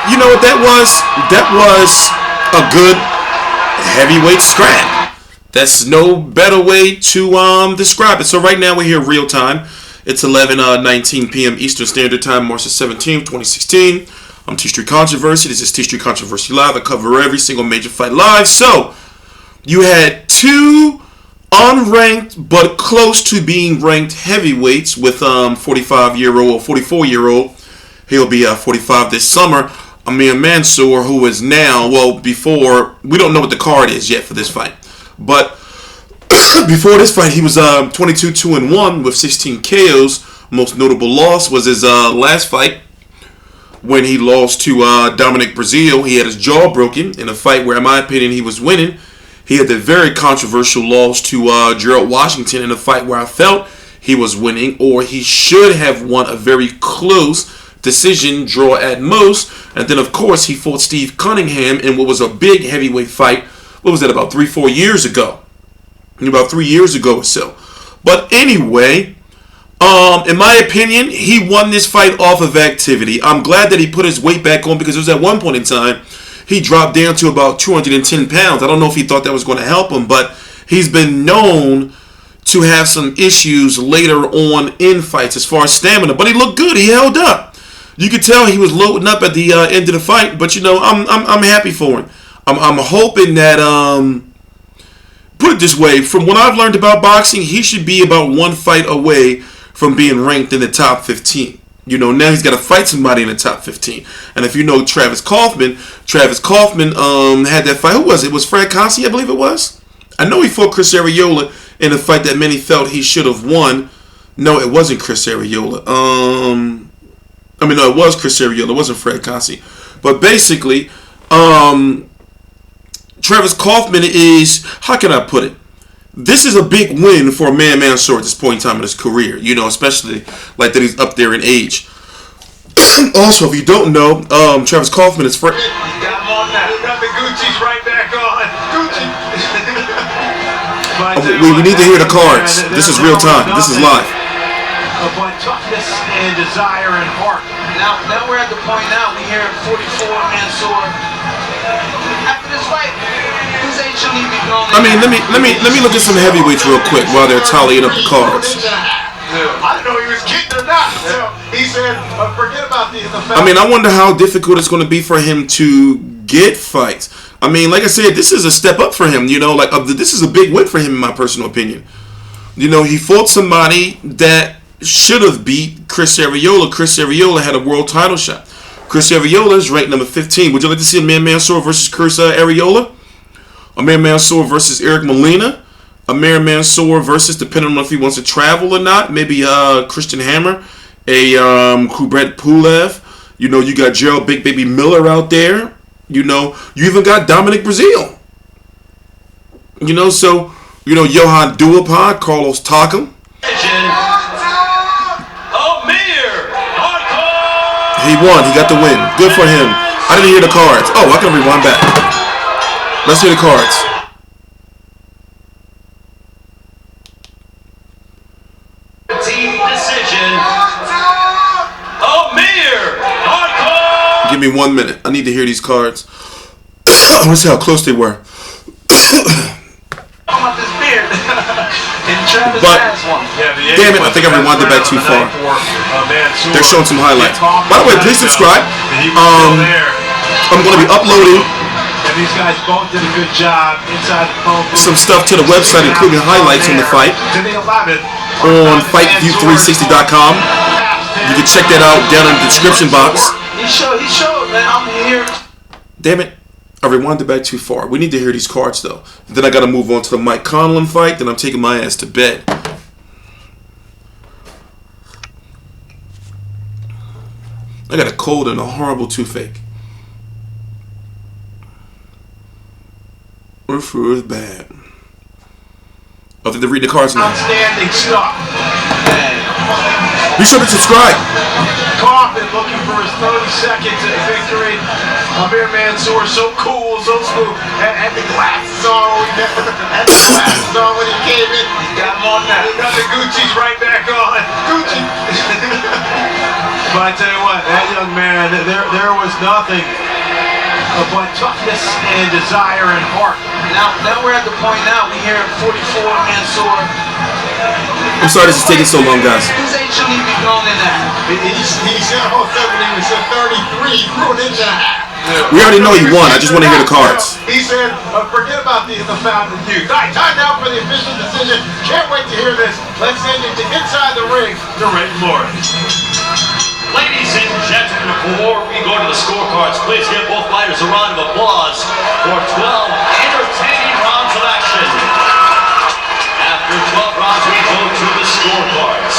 you know what that was? That was a good heavyweight scrap. That's no better way to describe it. So right now we're here real time. It's 11:19 p.m. Eastern Standard Time, March the 17th, 2016. I'm TstreeT Controversy. This is TstreeT Controversy Live. I cover every single major fight live. So you had two unranked but close to being ranked heavyweights with 45-year-old or 44-year-old. He'll be 45 this summer. Amir Mansour, who is now, well, before, we don't know what the card is yet for this fight, but before this fight, he was 22-2-1 with 16 KOs. Most notable loss was his last fight when he lost to Dominic Breazeale. He had his jaw broken in a fight where, in my opinion, he was winning. He had the very controversial loss to Gerald Washington in a fight where I felt he was winning, or he should have won a very close decision, draw at most. And then, of course, he fought Steve Cunningham in what was a big heavyweight fight. What was that, about 3-4 years ago? About 3 years ago or so. But anyway, in my opinion, he won this fight off of activity. I'm glad that he put his weight back on, because it was at one point in time he dropped down to about 210 pounds. I don't know if he thought that was going to help him, but he's been known to have some issues later on in fights as far as stamina. But he looked good. He held up. You could tell he was loading up at the end of the fight. But, you know, I'm happy for him. I'm hoping that, put it this way, from what I've learned about boxing, he should be about one fight away from being ranked in the top 15. You know, now he's got to fight somebody in the top 15. And if you know Travis Kauffman had that fight. Who was it? It was Fred Cassi, I believe it was. I know he fought Chris Arreola in a fight that many felt he should have won. No, it wasn't Chris Arreola. No, it was Chris Arreola. It wasn't Fred Cassi. But basically, Travis Kauffman is, how can I put it? This is a big win for Mansour at this point in time in his career. You know, especially like that he's up there in age. Also, if you don't know, Travis Kauffman is Got him on that. Got the Gucci's right back on. Gucci. We need to hear the cards. This is real time. This is live. But toughness and desire and heart. Now we're at the point now. We hear 44 Mansour. After this fight, who's age should he be going? I mean, let me look at some heavyweights real quick while they're tallying up the cards. I didn't know he was kicked or not. So he said, forget about the I mean, I wonder how difficult it's going to be for him to get fights. I mean, like I said, this is a step up for him. You know, like this is a big win for him, in my personal opinion. You know, he fought somebody that should have beat Chris Arreola. Chris Arreola had a world title shot. Chris Arreola is ranked number 15. Would you like to see Amir Mansour versus Chris Arreola? Amir Mansour versus Eric Molina? Amir Mansour versus, depending on if he wants to travel or not, maybe Christian Hammer, a Kubrat Pulev. You know, you got Gerald Big Baby Miller out there. You know, you even got Dominic Breazeale. You know, so, you know, Johan Duhaupas, Carlos Takam. He won. He got the win. Good for him. I didn't hear the cards. Oh, I can rewind back. Let's hear the cards. Team decision. Amir. Give me 1 minute. I need to hear these cards. I want to see how close they were. But, damn it, I think I rewinded back too far. They're showing some highlights. By the way, please subscribe. I'm going to be uploading some stuff to the website, including highlights from the fight, on FightView360.com. You can check that out down in the description box. Damn it. I rewinded back too far. We need to hear these cards, though. Then I got to move on to the Mike Conlon fight. Then I'm taking my ass to bed. I got a cold and a horrible toothache. This is bad. I think they're reading the cards now. Outstanding stuff. Be sure to subscribe. Kauffman looking for his 30 seconds of victory. Amir Mansour, so cool, so smooth. Had the glasses on. Had the glasses on when he came in. Got him on that. He got the Gucci's right back on. Gucci. But I tell you what, that young man, there was nothing but toughness and desire and heart. Now we're at the point now. We hear 44 Mansour. I'm sorry this is taking so long, guys. Whose age should he be going in at? He said almost 70, he said 33, he grew an inch and a half. We already know he won. I just want to hear the cards. He said, forget about the fountain youth. All right, time now for the official decision. Can't wait to hear this. Let's send it to Inside the Ring to Ray Morris. Ladies and gentlemen, before we go to the scorecards, please give both fighters a round of applause for 12 entertaining rounds of action. After 12 rounds, we go to the scorecards.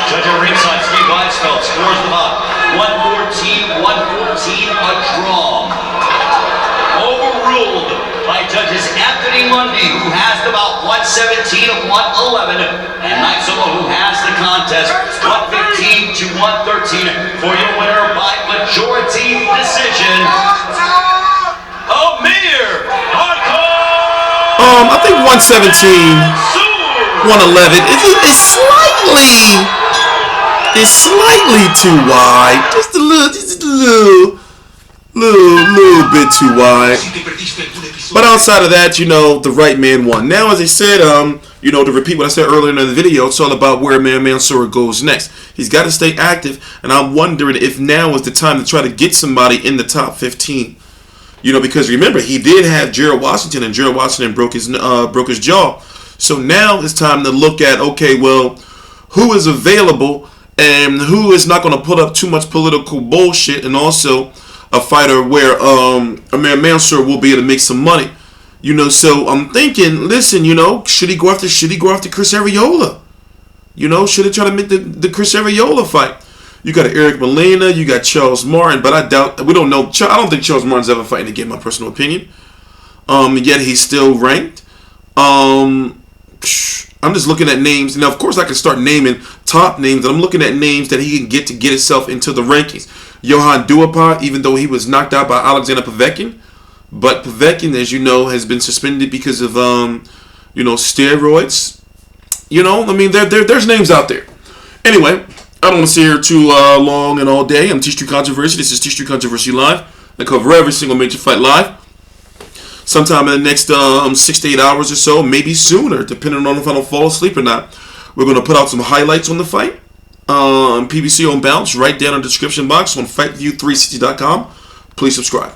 Judge at ringside, Steve Weisfeld scores them up. 114, 114, a draw. Overruled by judges Anthony Mundy, who has about 117 of 111, and Mike Solo, who has the contest 115 to 113 for your winner by majority decision. Amir, I think 117, 111 is slightly too wide. Just a little bit too wide. But outside of that, the right man won. Now, as I said, to repeat what I said earlier in the video, it's all about where Mansour goes next. He's got to stay active, and I'm wondering if now is the time to try to get somebody in the top 15. Because remember, he did have Gerald Washington, and Gerald Washington broke his jaw. So now it's time to look at, okay, well, who is available and who is not going to put up too much political bullshit, and also a fighter where Amir Mansour will be able to make some money. So I'm thinking, listen, should he go after Chris Arreola? Should he try to make the Chris Arreola fight? You got Eric Molina, you got Charles Martin, but I don't know. I don't think Charles Martin's ever fighting again, my personal opinion. Yet he's still ranked. I'm just looking at names. Now, of course, I can start naming top names, and I'm looking at names that he can get himself into the rankings. Johan Duhaupas, even though he was knocked out by Alexander Povetkin, but Povetkin, as you know, has been suspended because of steroids. There's names out there. Anyway, I don't want to sit here too long and all day. I'm TstreeT Controversy. This is TstreeT Controversy Live. I cover every single major fight live. Sometime in the next 6 to 8 hours or so, maybe sooner, depending on if I don't fall asleep or not. We're going to put out some highlights on the fight. PBC on Bounce, right down in the description box on FightView360.com. Please subscribe.